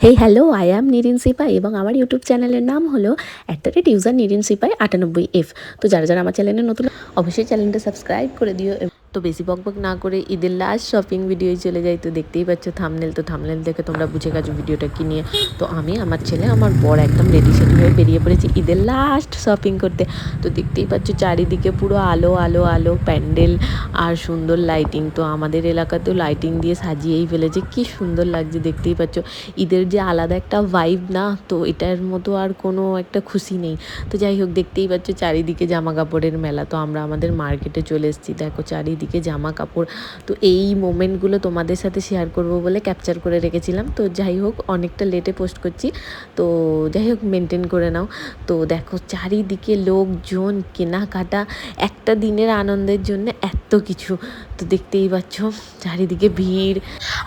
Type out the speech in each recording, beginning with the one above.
Hey hello, I am নিরিন সিপাই এবং আমার YouTube চ্যানেলের নাম হলো @ইউজার নিরিন সিপাই 98F। তো যারা যারা আমার চ্যানেলে নতুন অবশ্যই চ্যানেলটা সাবস্ক্রাইব করে দিও। তো বেশি বকবক না করে ঈদের লাস্ট শপিং ভিডিওই চলে যাই। তো দেখতেই পাচ্ছ থাম্বনেল, তো থাম্বনেল দেখে তোমরা বুঝে গেছো ভিডিওটা কি নিয়ে। তো আমি, আমার ছেলে, আমার বর একদম রেডি সেডি হয়ে বেরিয়ে পড়েছি ঈদের লাস্ট শপিং করতে। তো দেখতেই পাচ্ছ চারিদিকে পুরো আলো আলো আলো প্যান্ডেল আর সুন্দর লাইটিং। তো আমাদের এলাকাতেও লাইটিং দিয়ে সাজিয়েই ফেলেছে, কি সুন্দর লাগছে দেখতেই পাচ্ছ। ঈদের যে আলাদা একটা ভাইব না, তো এটার মতো আর কোনো একটা খুশি নেই। তো যাই হোক, দেখতেই পাচ্ছ চারিদিকে জামা কাপড়ের মেলা। তো আমরা আমাদের মার্কেটে চলে এসেছি, দেখো চারিদিকে জামা কাপড়। তো এই মোমেন্টগুলো তোমাদের সাথে শেয়ার করব বলে ক্যাপচার করে রেখেছিলাম। তো যাই হোক, অনেকটা লেটে পোস্ট করছি, তো যাই হোক মেনটেন করে নাও। তো দেখো চারিদিকে লোকজন, কেনাকাটা, একটা দিনের আনন্দের জন্য এত কিছু। তো দেখতেই পাচ্ছ চারিদিকে ভিড়,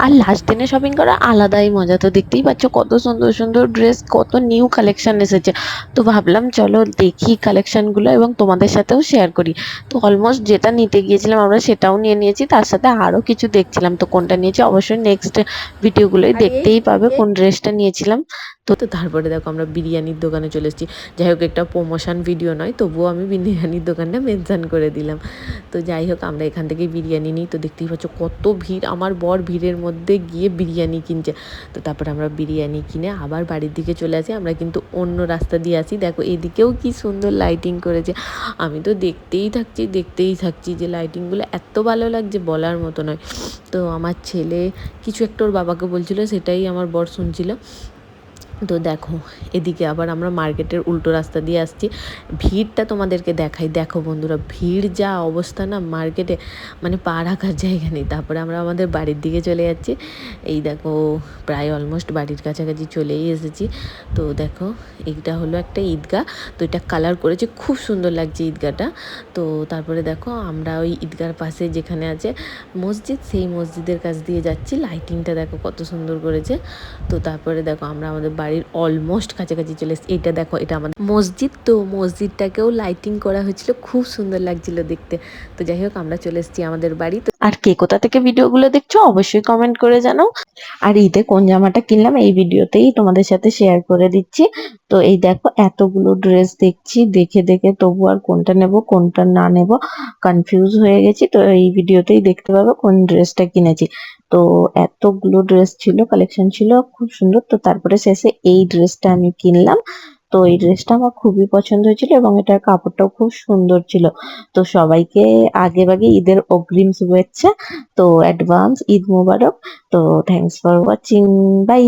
আর লাস্ট দিনে শপিং করা আলাদাই মজা। তো দেখতেই পাচ্ছ কত সুন্দর সুন্দর ড্রেস, কত নিউ কালেকশন এসেছে। তো ভাবলাম চলো দেখি কালেকশনগুলো এবং তোমাদের সাথেও শেয়ার করি। তো অলমোস্ট যেটা নিতে গিয়েছিলাম আমরা সেটাও নিয়ে নিয়েছি, তার সাথে আরও কিছু দেখছিলাম। তো কোনটা নিয়েছি অবশ্যই নেক্সট ভিডিওগুলোই দেখতেই পাবে কোন ড্রেসটা নিয়েছিলাম। তো তারপরে দেখো আমরা বিরিয়ানির দোকানে চলে এসেছি। যাই হোক, একটা প্রমোশন ভিডিও নয়, তবুও আমি বিরিয়ানির দোকানটা মেনশন করে দিলাম। তো যাই হোক, আমরা এখান থেকে বিরিয়ানি নিই। তো দেখতেই পাচ্ছ কত ভিড়, আমার বর ভিড়ের মধ্যে গিয়ে বিরিয়ানি কিনছে। তো তারপরে আমরা বিরিয়ানি কিনে আবার বাড়ির দিকে চলে আসি। আমরা কিন্তু অন্য রাস্তা দিয়ে আসি। দেখো এদিকেও কি সুন্দর লাইটিং করেছে। আমি তো দেখতেই থাকছি যে লাইটিংগুলো এত ভালো লাগছে বলার মতো নয়। তো আমার ছেলে কিছু একটা ওর বাবাকে বলছিল, সেটাই আমার বর শুনছিল। তো দেখো এদিকে আবার আমরা মার্কেটের উল্টো রাস্তা দিয়ে আসছি। ভিড়টা তোমাদেরকে দেখাই, দেখো বন্ধুরা, ভিড় যা অবস্থা না মার্কেটে, মানে পা রাখার জায়গা নেই। তারপরে আমরা আমাদের বাড়ির দিকে চলে যাচ্ছি। এই দেখো প্রায় অলমোস্ট বাড়ির কাছাকাছি চলেই এসেছি। তো দেখো এইটা হলো একটা ঈদগাহ। তো এটা কালার করেছে, খুব সুন্দর লাগছে ঈদগাহটা। তো তারপরে দেখো আমরা ওই ঈদগাহর পাশে যেখানে আছে মসজিদ, সেই মসজিদের কাছ দিয়ে যাচ্ছি। লাইটিংটা দেখো কত সুন্দর করেছে। তো তারপরে দেখো আমরা আমাদের বাড়ির অলমোস্ট কাছাকাছি চলে এসেছি। এটা দেখো, এটা আমাদের মসজিদ। তো মসজিদটাকেও লাইটিং করা হয়েছিল, খুব সুন্দর লাগছিল দেখতে। তো যাই হোক, আমরা চলে এসেছি আমাদের বাড়ি। তো আর কে কোথা থেকে ভিডিওগুলো দেখছো অবশ্যই কমেন্ট করে জানাও। আর ঈদে কোন জামাটা কিনলাম এই ভিডিওতেই তোমাদের সাথে শেয়ার করে দিচ্ছি। তো এই দেখো এতগুলো ড্রেস দেখছি, দেখে দেখে তবু আর কোনটা নেব কোনটা না নেব কনফিউজ হয়ে গেছি। তো এই ভিডিওতেই দেখতে পাবে কোন ড্রেসটা কিনেছি। তো এতগুলো ড্রেস ছিল, কালেকশন ছিল খুব সুন্দর। তো তারপরে শেষে এই ড্রেসটা আমি কিনলাম। তো এই ড্রেসটা আমার খুবই পছন্দ হয়েছিল এবং এটার কাপড়টাও খুব সুন্দর ছিল। তো সবাইকে আগে ভাগে ঈদের অগ্রিম শুভেচ্ছা। তো অ্যাডভান্স ঈদ মোবারক। তো থ্যাংকস ফর ওয়াচিং, বাই।